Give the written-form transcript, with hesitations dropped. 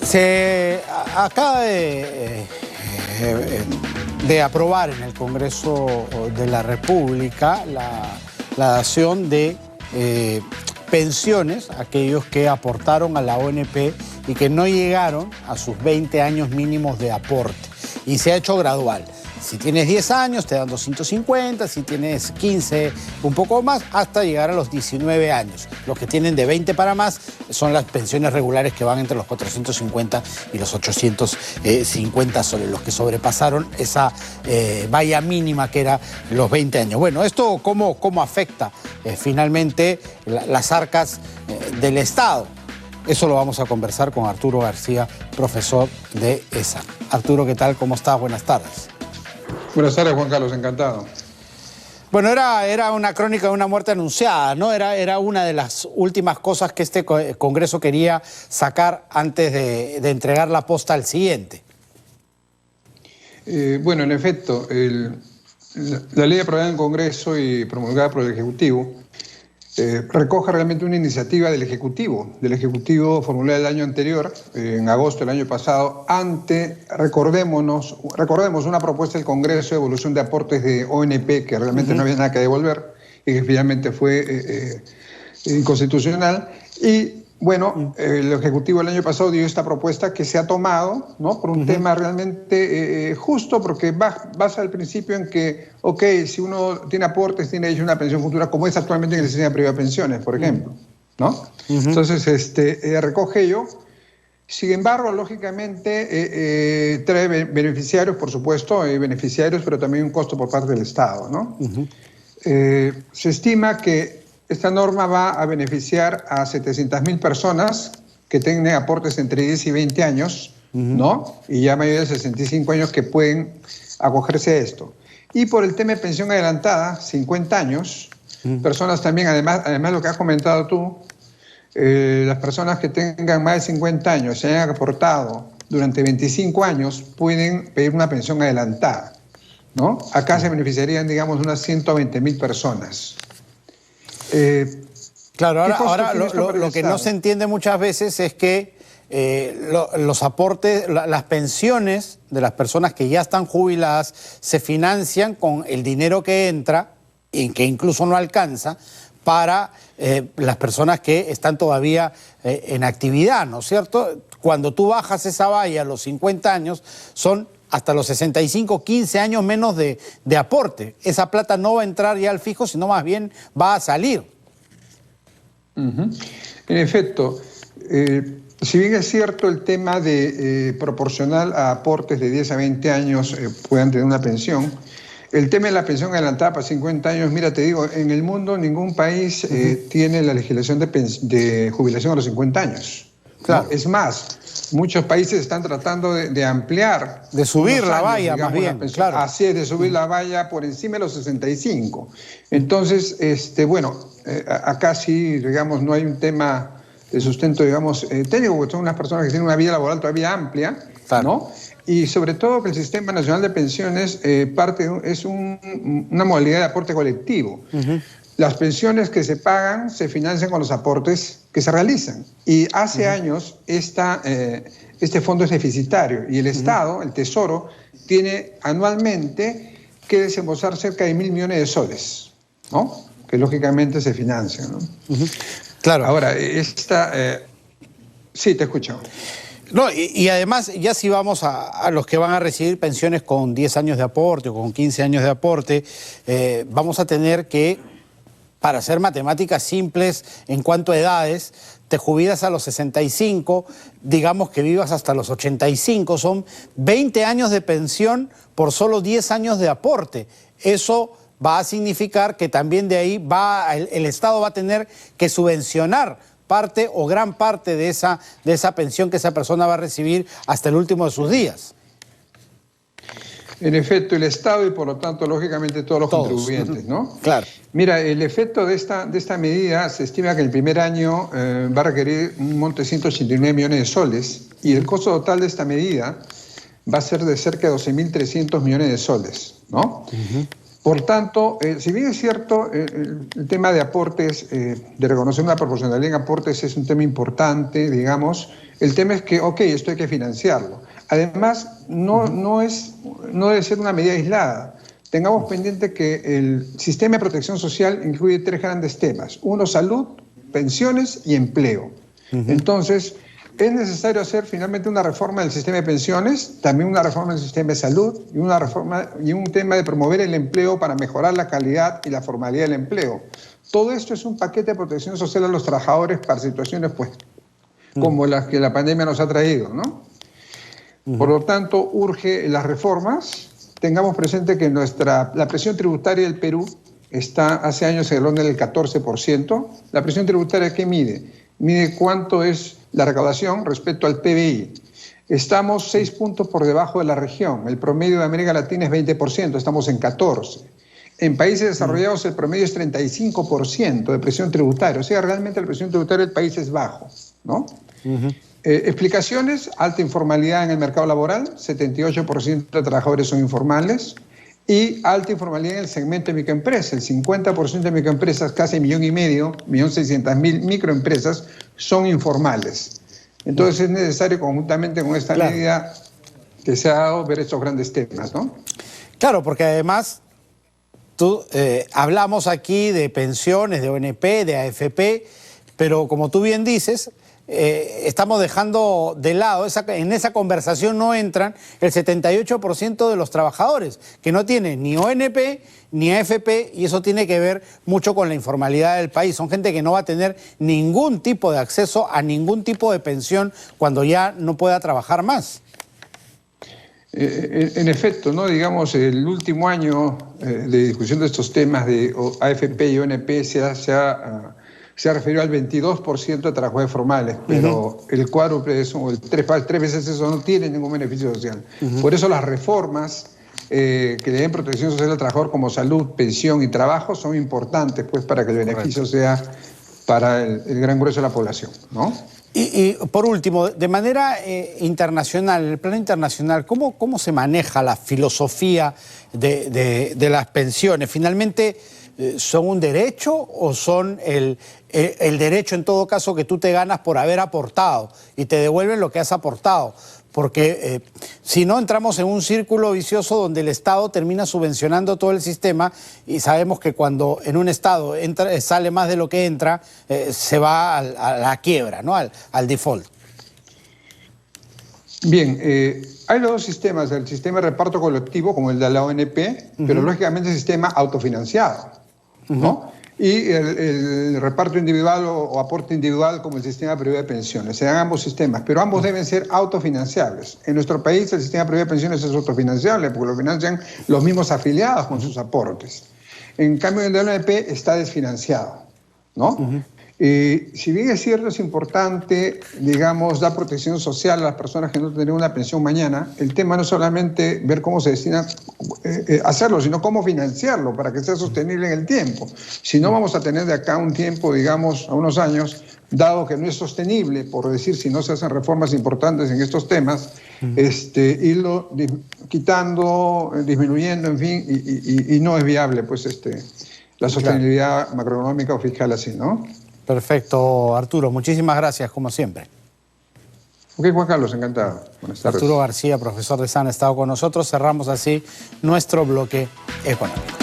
Se acaba de aprobar en el Congreso de la República la dación de pensiones a aquellos que aportaron a la ONP y que no llegaron a sus 20 años mínimos de aporte. Y se ha hecho gradual. Si tienes 10 años te dan 250, si tienes 15 un poco más, hasta llegar a los 19 años. Los que tienen de 20 para más son las pensiones regulares que van entre los 450 y los 850 soles, los que sobrepasaron esa valla mínima que era los 20 años. Bueno, ¿esto cómo afecta finalmente las arcas del Estado? Eso lo vamos a conversar con Arturo García, profesor de ESA. Arturo, ¿qué tal? ¿Cómo estás? Buenas tardes. Buenas tardes, Juan Carlos, encantado. Bueno, era una crónica de una muerte anunciada, ¿no? Era una de las últimas cosas que este Congreso quería sacar antes de entregar la posta al siguiente. Bueno, en efecto, la ley aprobada en el Congreso y promulgada por el Ejecutivo recoge realmente una iniciativa del Ejecutivo formulada el año anterior, en agosto del año pasado, recordemos una propuesta del Congreso de devolución de aportes de ONP que realmente no había nada que devolver y que finalmente fue inconstitucional. Y bueno, el Ejecutivo el año pasado dio esta propuesta que se ha tomado, ¿no?, por un tema realmente justo, porque basa al principio en que, ok, si uno tiene aportes, tiene derecho a una pensión futura, como es actualmente en el sistema privado de pensiones, por ejemplo, ¿no? Entonces, recoge ello. Sin embargo, lógicamente, trae beneficiarios, por supuesto, beneficiarios, pero también un costo por parte del Estado, ¿no? Se estima que esta norma va a beneficiar a 700.000 personas que tengan aportes entre 10 y 20 años, ¿no? Y ya mayores de 65 años que pueden acogerse a esto. Y por el tema de pensión adelantada, 50 años, personas también, además de lo que has comentado tú, las personas que tengan más de 50 años, se hayan aportado durante 25 años, pueden pedir una pensión adelantada, ¿no? Acá se beneficiarían, digamos, unas 120.000 personas. Claro, ahora lo que no se entiende muchas veces es que los aportes, las pensiones de las personas que ya están jubiladas se financian con el dinero que entra y que incluso no alcanza para las personas que están todavía en actividad, ¿no es cierto? Cuando tú bajas esa valla a los 50 años, son hasta los 65, 15 años menos de aporte. Esa plata no va a entrar ya al fijo, sino más bien va a salir. En efecto, si bien es cierto el tema de proporcional a aportes de 10 a 20 años puedan tener una pensión, el tema de la pensión adelantada para 50 años, mira, te digo, en el mundo ningún país tiene la legislación de jubilación a los 50 años. Claro. ¿No? Es más, muchos países están tratando de ampliar. De subir la valla, digamos, más bien, claro. Así es, de subir la valla por encima de los 65. Entonces, bueno, acá sí, digamos, no hay un tema de sustento, digamos, técnico, porque son unas personas que tienen una vida laboral todavía amplia, claro, ¿no? Y sobre todo que el Sistema Nacional de Pensiones es una modalidad de aporte colectivo. Las pensiones que se pagan se financian con los aportes que se realizan. Y hace años este fondo es deficitario y el Estado, el Tesoro, tiene anualmente que desembolsar cerca de 1.000 millones de soles, ¿no? Que lógicamente se financian, ¿no? Claro. Ahora, sí, te escucho. No, y además, ya si vamos a los que van a recibir pensiones con 10 años de aporte o con 15 años de aporte, vamos a tener que, para hacer matemáticas simples en cuanto a edades, te jubilas a los 65, digamos que vivas hasta los 85, son 20 años de pensión por solo 10 años de aporte. Eso va a significar que también de ahí el Estado va a tener que subvencionar parte o gran parte de esa pensión que esa persona va a recibir hasta el último de sus días. En efecto, el Estado y por lo tanto, lógicamente, todos los contribuyentes, ¿no? Claro. Mira, el efecto de esta medida se estima que el primer año va a requerir un monto de 189 millones de soles y el costo total de esta medida va a ser de cerca de 12.300 millones de soles, ¿no? Por tanto, si bien es cierto, el tema de aportes, de reconocer una proporcionalidad en aportes es un tema importante, digamos, el tema es que, ok, esto hay que financiarlo. Además, no debe ser una medida aislada. Tengamos pendiente que el sistema de protección social incluye 3 grandes temas. Uno, salud, pensiones y empleo. Entonces, es necesario hacer finalmente una reforma del sistema de pensiones, también una reforma del sistema de salud y una reforma y un tema de promover el empleo para mejorar la calidad y la formalidad del empleo. Todo esto es un paquete de protección social a los trabajadores para situaciones pues, como las que la pandemia nos ha traído, ¿no? Por lo tanto, urge las reformas. Tengamos presente que la presión tributaria del Perú está hace años en el orden del 14%. ¿La presión tributaria qué mide? Mide cuánto es la recaudación respecto al PBI. Estamos 6 puntos por debajo de la región. El promedio de América Latina es 20%, estamos en 14%. En países desarrollados el promedio es 35% de presión tributaria. O sea, realmente la presión tributaria del país es bajo, ¿no? Explicaciones: alta informalidad en el mercado laboral, 78% de trabajadores son informales, y alta informalidad en el segmento de microempresas. El 50% de microempresas, casi 1.500.000, 1.600.000 microempresas son informales. Entonces es necesario conjuntamente con esta medida que se ha dado ver estos grandes temas, ¿no? Claro, porque además hablamos aquí de pensiones, de ONP, de AFP, pero como tú bien dices, estamos dejando de lado, en esa conversación no entran el 78% de los trabajadores, que no tienen ni ONP ni AFP, y eso tiene que ver mucho con la informalidad del país. Son gente que no va a tener ningún tipo de acceso a ningún tipo de pensión cuando ya no pueda trabajar más. En efecto, ¿no? Digamos, el último año de discusión de estos temas de AFP y ONP se ha referido al 22% de trabajadores formales, pero el cuádruple de eso, o tres veces eso, no tiene ningún beneficio social. Por eso las reformas que le den protección social al trabajador, como salud, pensión y trabajo, son importantes pues, para que el beneficio sea para el gran grueso de la población, ¿no? Y por último, de manera internacional, en el plano internacional, ¿cómo se maneja la filosofía de las pensiones? ¿Finalmente son un derecho o son el derecho en todo caso que tú te ganas por haber aportado y te devuelven lo que has aportado? Porque si no, entramos en un círculo vicioso donde el Estado termina subvencionando todo el sistema, y sabemos que cuando en un Estado sale más de lo que entra, se va a la quiebra, ¿no? Al default. Bien, hay los dos sistemas, el sistema de reparto colectivo, como el de la ONP, pero lógicamente el sistema autofinanciado, ¿no? Y el reparto individual o aporte individual como el sistema privado de pensiones. Se dan ambos sistemas, pero ambos deben ser autofinanciables. En nuestro país el sistema privado de pensiones es autofinanciable porque lo financian los mismos afiliados con sus aportes. En cambio, el de la ONP está desfinanciado, ¿no? Si bien es cierto, es importante, digamos, dar protección social a las personas que no tendrán una pensión mañana, el tema no es solamente ver cómo se destina hacerlo, sino cómo financiarlo para que sea sostenible en el tiempo. Si no, vamos a tener de acá un tiempo, digamos, a unos años, dado que no es sostenible, por decir, si no se hacen reformas importantes en estos temas, irlo quitando, disminuyendo, en fin, y no es viable, pues, la sostenibilidad macroeconómica o fiscal así, ¿no? Perfecto, Arturo. Muchísimas gracias, como siempre. Ok, Juan Carlos, encantado. Buenas tardes. Arturo García, profesor de SAN, ha estado con nosotros. Cerramos así nuestro bloque económico.